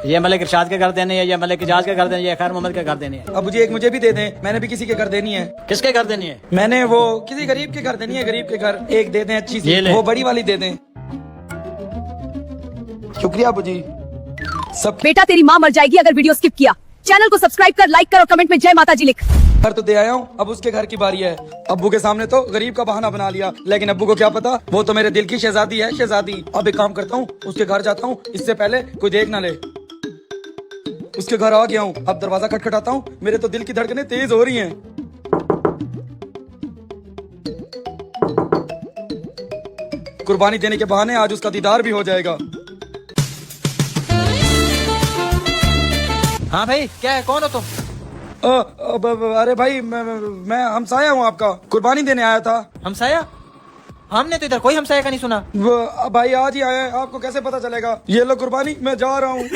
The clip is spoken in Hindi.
ये मलिक इरशाद के घर देनी है, ये मलिक इजाज के घर देनी है, ये खैर मोहम्मद के घर देनी है। अब मुझे एक मुझे भी दे दें, मैंने भी किसी के घर देनी है। किसके घर देनी है? मैंने वो किसी गरीब के घर देनी है, गरीब के घर एक दे दें अच्छी ये सी, ले। वो बड़ी वाली दे दें। शुक्रिया अबू जी। सब बेटा तेरी माँ मर जाएगी अगर वीडियो स्किप किया। चैनल को सब्सक्राइब कर, लाइक कर और कमेंट में जय माता जी लिख। घर तो दे आया हूँ, अब उसके घर की बारी है। अब्बू के सामने तो गरीब का बहाना बना लिया, लेकिन अब्बू को क्या पता वो तो मेरे दिल की शहजादी है, शहजादी। अब एक काम करता हूँ, उसके घर जाता हूँ, इससे पहले कोई देख ना ले। उसके घर आ गया हूँ, अब दरवाजा खटखटाता हूँ। मेरे तो दिल की धड़कनें तेज हो रही हैं। कुर्बानी देने के बहाने आज उसका दीदार भी हो जाएगा। हाँ भाई, क्या है, कौन हो तुम? अरे भाई मैं हमसाया हूँ आपका, कुर्बानी देने आया था। हमसाया? हमने तो इधर कोई हमसाया का नहीं सुना। भाई आज ही आया है, आपको कैसे पता चलेगा? ये लो कुर्बानी, मैं जा रहा हूँ।